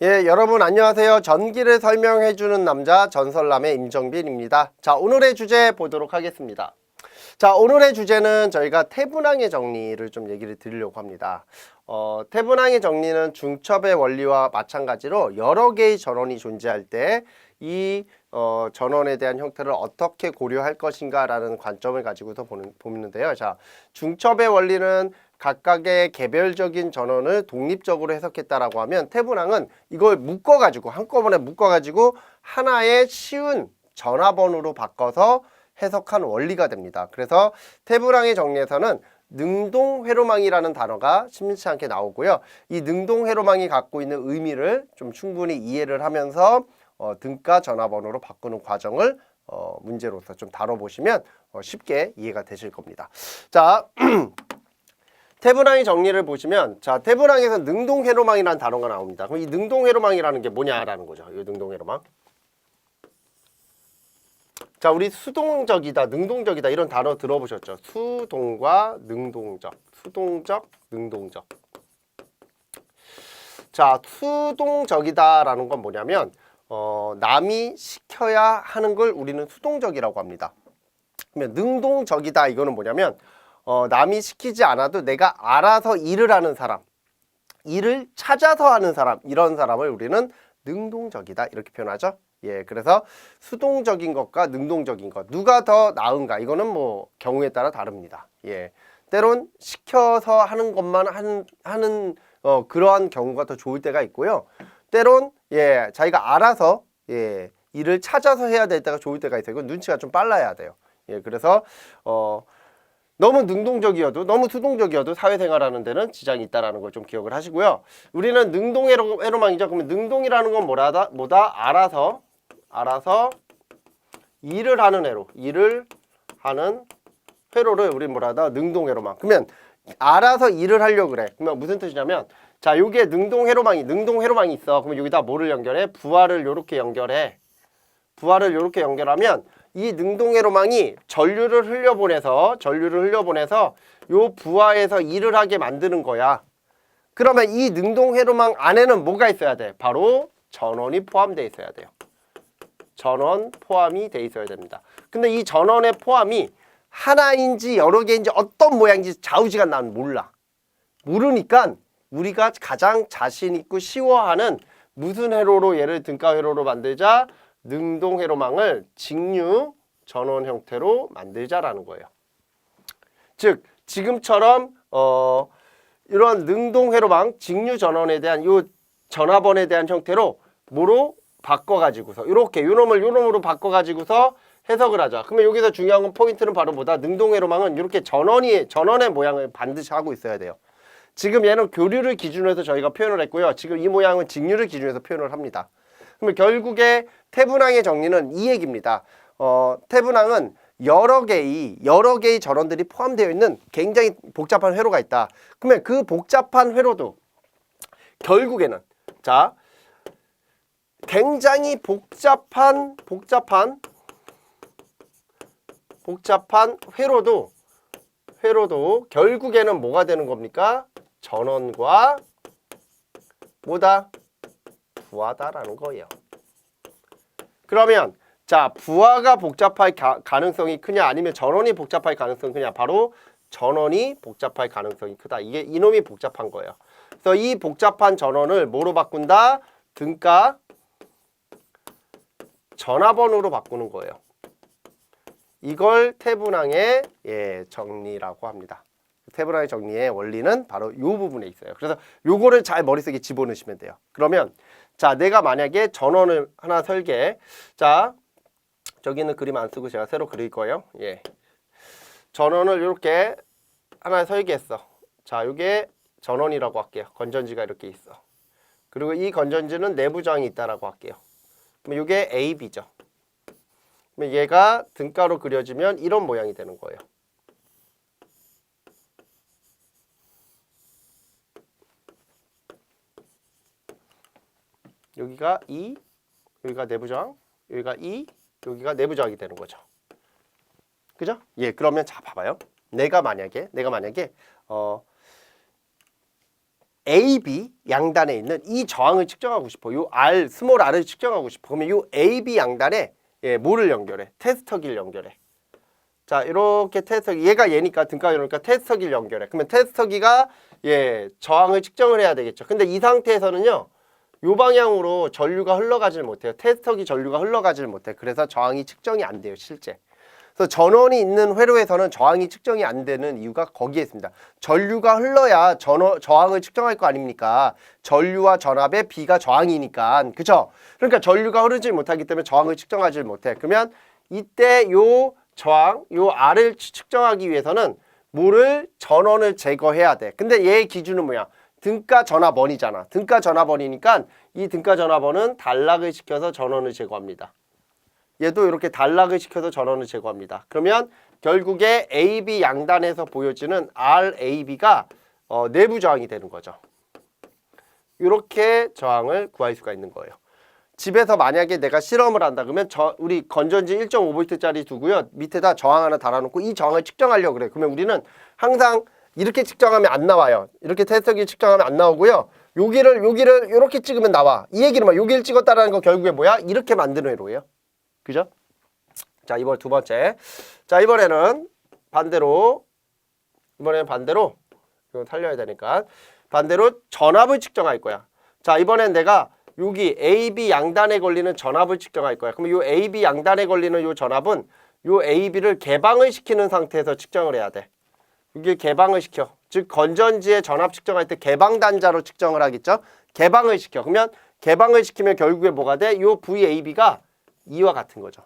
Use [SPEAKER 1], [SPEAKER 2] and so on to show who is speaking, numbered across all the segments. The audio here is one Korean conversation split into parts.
[SPEAKER 1] 예, 여러분 안녕하세요. 전기를 설명해주는 남자 전설남의 임정빈입니다. 자, 오늘의 주제 보도록 하겠습니다. 자, 오늘의 주제는 저희가 태분항의 정리를 좀 얘기를 드리려고 합니다. 태분항의 정리는 중첩의 원리와 마찬가지로 여러 개의 전원이 존재할 때 이 전원에 대한 형태를 어떻게 고려할 것인가 라는 관점을 가지고서 보는데요. 자, 중첩의 원리는 각각의 개별적인 전원을 독립적으로 해석했다라고 하면 태분항은 이걸 묶어가지고 한꺼번에 묶어가지고 하나의 쉬운 전화번호로 바꿔서 해석한 원리가 됩니다. 그래서 태분항의 정리에서는 능동회로망이라는 단어가 심심치 않게 나오고요. 이 능동회로망이 갖고 있는 의미를 좀 충분히 이해를 하면서 등가 전화번호로 바꾸는 과정을 문제로서 좀 다뤄보시면 쉽게 이해가 되실 겁니다. 자, 태분항의 정리를 보시면, 자, 태분항에서 능동회로망이라는 단어가 나옵니다. 그럼 이 능동회로망이라는 게 뭐냐라는 거죠. 이 능동회로망. 자, 우리 수동적이다, 능동적이다 이런 단어 들어보셨죠? 수동과 능동적, 수동적, 능동적. 자, 수동적이다라는 건 뭐냐면 남이 시켜야 하는 걸 우리는 수동적이라고 합니다. 그러면 능동적이다 이거는 뭐냐면 남이 시키지 않아도 내가 알아서 일을 하는 사람, 일을 찾아서 하는 사람, 이런 사람을 우리는 능동적이다 이렇게 표현하죠. 예, 그래서 수동적인 것과 능동적인 것 누가 더 나은가 이거는 뭐 경우에 따라 다릅니다. 예, 때론 시켜서 하는 것만 하는 그러한 경우가 더 좋을 때가 있고요. 때론 예, 자기가 알아서 예, 일을 찾아서 해야 될 때가 좋을 때가 있어요. 이건 눈치가 좀 빨라야 돼요. 예, 그래서 너무 능동적이어도 너무 수동적이어도 사회생활하는 데는 지장이 있다라는 걸 좀 기억을 하시고요. 우리는 능동회로망이죠. 그러면 능동이라는 건 뭐다? 알아서 일을 하는 회로, 일을 하는 회로를 우리 뭐라다? 능동회로망. 그러면 알아서 일을 하려고 그래. 그러면 무슨 뜻이냐면, 자, 요게 능동회로망이 있어. 그러면 여기다 뭐를 연결해? 부하를 요렇게 연결해. 부하를 요렇게 연결하면 이 능동회로망이 전류를 흘려보내서 요 부하에서 일을 하게 만드는 거야. 그러면 이 능동회로망 안에는 뭐가 있어야 돼? 바로 전원이 포함되어 있어야 돼요. 전원 포함이 돼 있어야 됩니다. 근데 이 전원의 포함이 하나인지 여러 개인지 어떤 모양인지 좌우지간 나는 몰라. 모르니까 우리가 가장 자신 있고 쉬워하는 무슨 회로로 얘를 등가 회로로 만들자? 능동회로망을 직류 전원 형태로 만들자라는 거예요. 즉 지금처럼 이런 능동회로망 직류 전원에 대한 요 전화번에 대한 형태로 뭐로 바꿔가지고서 이렇게 요놈으로 바꿔가지고서 해석을 하자. 그러면 여기서 중요한 건 포인트는 바로 뭐다? 능동회로망은 이렇게 전원의 모양을 반드시 하고 있어야 돼요. 지금 얘는 교류를 기준으로 해서 저희가 표현을 했고요. 지금 이 모양은 직류를 기준으로 해서 표현을 합니다. 그러면 결국에 태분항의 정리는 이 얘기입니다. 태분항은 여러 개의 전원들이 포함되어 있는 굉장히 복잡한 회로가 있다. 그러면 그 복잡한 회로도 결국에는 자 굉장히 복잡한 회로도 결국에는 뭐가 되는 겁니까? 전원과 뭐다? 부하다라는 거예요. 그러면 자, 부하가 복잡할 가능성이 크냐 아니면 전원이 복잡할 가능성이 크냐? 바로 전원이 복잡할 가능성이 크다. 이게 이놈이 복잡한 거예요. 그래서 이 복잡한 전원을 뭐로 바꾼다? 등가 전화번호로 바꾸는 거예요. 이걸 태분항의 정리라고 합니다. 태분항의 정리의 원리는 바로 이 부분에 있어요. 그래서 요거를 잘 머릿속에 집어넣으시면 돼요. 그러면 자, 내가 만약에 전원을 하나 설계. 자, 저기는 그림 안 쓰고 제가 새로 그릴 거예요. 예. 전원을 이렇게 하나 설계했어. 자, 이게 전원이라고 할게요. 건전지가 이렇게 있어. 그리고 이 건전지는 내부 저항이 있다라고 할게요. 그럼 이게 AB죠. 그럼 얘가 등가로 그려지면 이런 모양이 되는 거예요. 여기가 E, 여기가 내부 저항, 여기가 E, 여기가 내부 저항이 되는 거죠. 그죠? 예, 그러면 자 봐봐요. 내가 만약에 AB 양단에 있는 이 저항을 측정하고 싶어. 요 R, 스몰 r을 측정하고 싶어. 그러면 요 AB 양단에 뭐를 연결해? 테스터기를 연결해. 자, 이렇게 테스터기, 얘가 얘니까 등가 이러니까 테스터기를 연결해. 그러면 테스터기가 저항을 측정을 해야 되겠죠. 근데 이 상태에서는요, 요 방향으로 전류가 흘러가질 못해요. 테스터기 전류가 흘러가질 못해. 그래서 저항이 측정이 안 돼요, 실제. 그래서 전원이 있는 회로에서는 저항이 측정이 안 되는 이유가 거기에 있습니다. 전류가 흘러야 저항을 측정할 거 아닙니까? 전류와 전압의 B가 저항이니까. 그죠? 그러니까 전류가 흐르지 못하기 때문에 저항을 측정하지 못해. 그러면 이때 요 저항, 요 R을 측정하기 위해서는 전원을 제거해야 돼. 근데 얘의 기준은 뭐야? 등가 전압원이잖아. 등가 전압원이니까 이 등가 전압원은 단락을 시켜서 전원을 제거합니다. 얘도 이렇게 단락을 시켜서 전원을 제거합니다. 그러면 결국에 AB 양단에서 보여지는 RAB가 내부 저항이 되는 거죠. 이렇게 저항을 구할 수가 있는 거예요. 집에서 만약에 내가 실험을 한다 그러면 우리 건전지 1.5V짜리 두고요. 밑에다 저항 하나 달아놓고 이 저항을 측정하려고 그래요. 그러면 우리는 항상 이렇게 측정하면 안 나와요. 이렇게 테스터기 측정하면 안 나오고요. 여기를 이렇게 찍으면 나와. 이 얘기는 여기를 찍었다라는 거 결국에 뭐야? 이렇게 만드는 회로예요. 그죠? 자, 이번 두 번째. 자, 이번에는 반대로 이거 살려야 되니까 반대로 전압을 측정할 거야. 자, 이번엔 내가 여기 AB 양단에 걸리는 전압을 측정할 거야. 그럼 요 AB 양단에 걸리는 요 전압은 요 AB를 개방을 시키는 상태에서 측정을 해야 돼. 여기 개방을 시켜. 즉 건전지의 전압 측정할 때 개방 단자로 측정을 하겠죠. 개방을 시켜. 그러면 개방을 시키면 결국에 뭐가 돼? 요 VAB가 이와 같은 거죠.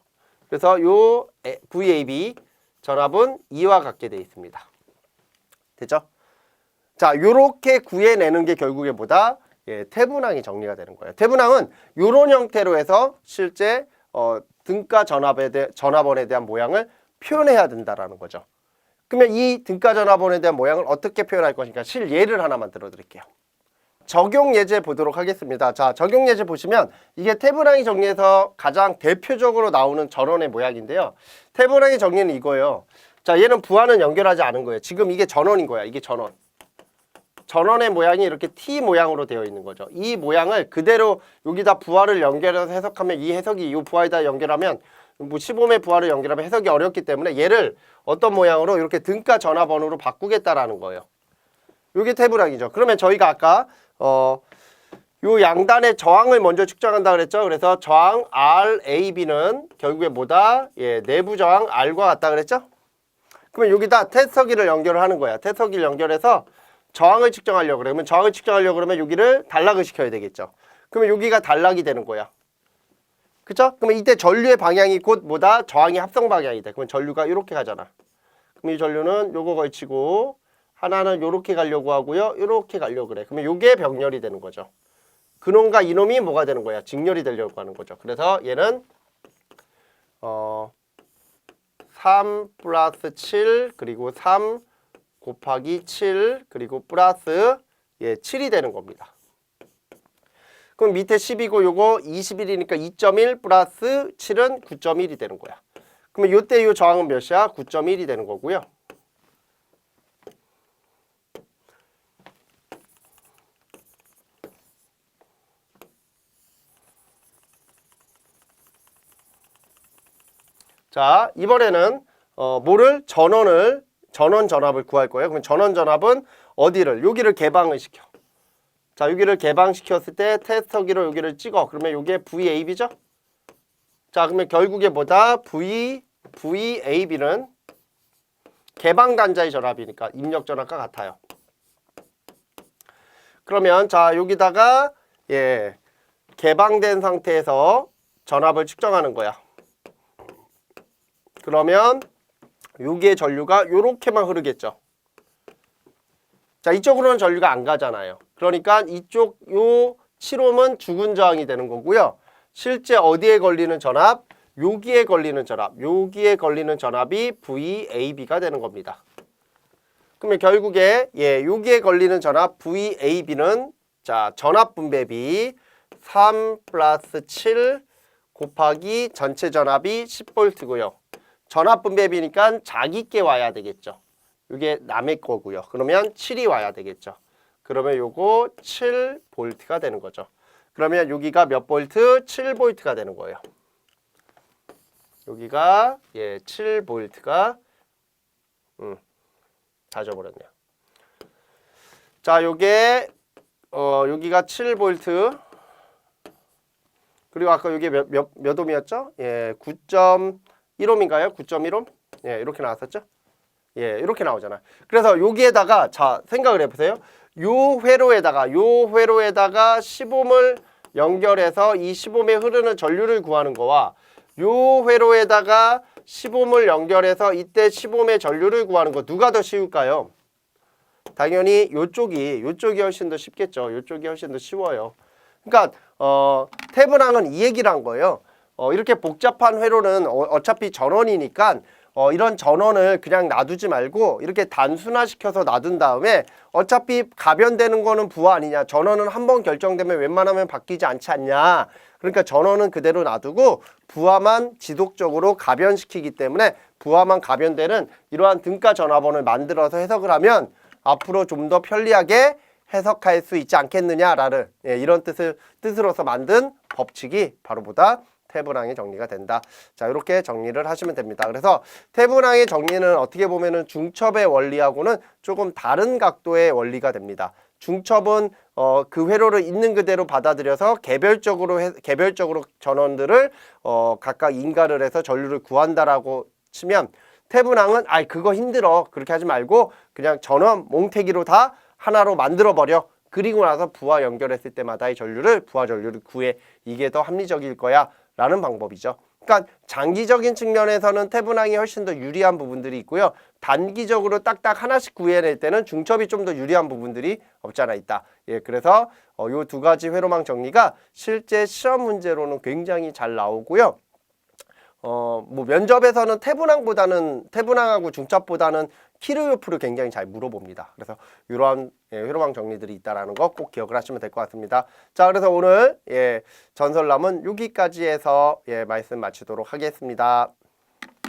[SPEAKER 1] 그래서 요 VAB 전압은 이와 같게 되어 있습니다. 됐죠? 자, 요렇게 구해내는 게 결국에 뭐다? 태분항이 정리가 되는 거예요. 태분항은 요런 형태로 해서 실제 등가 전압원에 대한 모양을 표현해야 된다라는 거죠. 그러면 이 등가 전압원에 대한 모양을 어떻게 표현할 것인가 실예를 하나만 들어드릴게요. 적용 예제 보도록 하겠습니다. 자, 적용 예제 보시면 이게 태분항이 정리해서 가장 대표적으로 나오는 전원의 모양인데요. 태분항의 정리는 이거예요. 자, 얘는 부하는 연결하지 않은 거예요. 지금 이게 전원인 거야. 이게 전원. 전원의 모양이 이렇게 T 모양으로 되어 있는 거죠. 이 모양을 그대로 여기다 부하를 연결해서 해석하면 이 해석이 이 부하에다 연결하면 15매 부하를 연결하면 해석이 어렵기 때문에 얘를 어떤 모양으로 이렇게 등가 전압원으로 바꾸겠다라는 거예요. 이게 태분항이죠. 그러면 저희가 아까 요 양단의 저항을 먼저 측정한다 그랬죠. 그래서 저항 RAB는 결국에 뭐다? 내부 저항 R과 같다 그랬죠. 그러면 여기다 테스터기를 연결을 하는 거야. 테스터기를 연결해서 저항을 측정하려고 그러면 여기를 단락을 시켜야 되겠죠. 그러면 여기가 단락이 되는 거야. 그쵸? 그러면 이때 전류의 방향이 곧 뭐다? 저항이 합성 방향이 돼. 그러면 전류가 이렇게 가잖아. 그럼 이 전류는 요거 걸치고 하나는 요렇게 가려고 하고요. 요렇게 가려고 그래. 그러면 요게 병렬이 되는 거죠. 그놈과 이놈이 뭐가 되는 거야? 직렬이 되려고 하는 거죠. 그래서 얘는 3 플러스 7 그리고 3 곱하기 7 그리고 플러스 7이 되는 겁니다. 그럼 밑에 10이고 요거 21이니까 2.1 플러스 7은 9.1이 되는 거야. 그러면 요때 요 저항은 몇이야? 9.1이 되는 거고요. 자, 이번에는 전원 전압을 구할 거예요. 그럼 전원 전압은 여기를 개방을 시켜. 자, 여기를 개방시켰을 때 테스터기로 여기를 찍어. 그러면 이게 VAB죠? 자, 그러면 결국에 뭐다? VAB는 개방 단자의 전압이니까 입력 전압과 같아요. 그러면 자, 여기다가 개방된 상태에서 전압을 측정하는 거야. 그러면 여기에 전류가 요렇게만 흐르겠죠. 자, 이쪽으로는 전류가 안 가잖아요. 그러니까 이쪽 요 7옴은 죽은 저항이 되는 거고요. 실제 어디에 걸리는 전압? 여기에 걸리는 전압이 VAB가 되는 겁니다. 그러면 결국에 여기에 걸리는 전압 VAB는 자, 전압 분배비 3 플러스 7 곱하기 전체 전압이 10V고요. 전압 분배비니까 자기께 와야 되겠죠. 이게 남의 거고요. 그러면 7이 와야 되겠죠. 그러면 요거 7V가 되는 거죠. 그러면 여기가 몇 볼트? 7V가 되는 거예요. 여기가 7V가 다 져버렸네요. 자, 요게 여기가 7V. 그리고 아까 여기 몇 옴이었죠? 9.1옴인가요? 9.1옴? 이렇게 나왔었죠? 이렇게 나오잖아요. 그래서 여기에다가 자, 생각을 해보세요. 요 회로에다가 10옴을 연결해서 이 10옴에 흐르는 전류를 구하는 거와 요 회로에다가 10옴을 연결해서 이때 10옴의 전류를 구하는 거 누가 더 쉬울까요? 당연히 요쪽이 훨씬 더 쉽겠죠. 요쪽이 훨씬 더 쉬워요. 그러니까 태분항은 이 얘기를 한 거예요. 이렇게 복잡한 회로는 어차피 전원이니까 이런 전원을 그냥 놔두지 말고 이렇게 단순화시켜서 놔둔 다음에 어차피 가변되는 거는 부하 아니냐. 전원은 한번 결정되면 웬만하면 바뀌지 않지 않냐. 그러니까 전원은 그대로 놔두고 부하만 지속적으로 가변시키기 때문에 부하만 가변되는 이러한 등가 전화번을 만들어서 해석을 하면 앞으로 좀 더 편리하게 해석할 수 있지 않겠느냐라는 이런 뜻으로서 만든 법칙이 바로 보다 태분항의 정리가 된다. 자, 이렇게 정리를 하시면 됩니다. 그래서 태분항의 정리는 어떻게 보면은 중첩의 원리하고는 조금 다른 각도의 원리가 됩니다. 중첩은 그 회로를 있는 그대로 받아들여서 개별적으로 전원들을 각각 인가를 해서 전류를 구한다라고 치면 태분항은 그거 힘들어. 그렇게 하지 말고 그냥 전원 몽태기로 다 하나로 만들어 버려. 그리고 나서 부하 연결했을 때마다 이 부하 전류를 구해. 이게 더 합리적일 거야 라는 방법이죠. 그러니까 장기적인 측면에서는 태분항이 훨씬 더 유리한 부분들이 있고요. 단기적으로 딱딱 하나씩 구해낼 때는 중첩이 좀 더 유리한 부분들이 없지 않아 있다. 그래서 요 두 가지 회로망 정리가 실제 시험 문제로는 굉장히 잘 나오고요. 뭐 면접에서는 태분항하고 중첩보다는 키르요프를 굉장히 잘 물어봅니다. 그래서 이러한 회로망 정리들이 있다라는 거 꼭 기억을 하시면 될 것 같습니다. 자, 그래서 오늘 전설남은 여기까지 해서 말씀 마치도록 하겠습니다.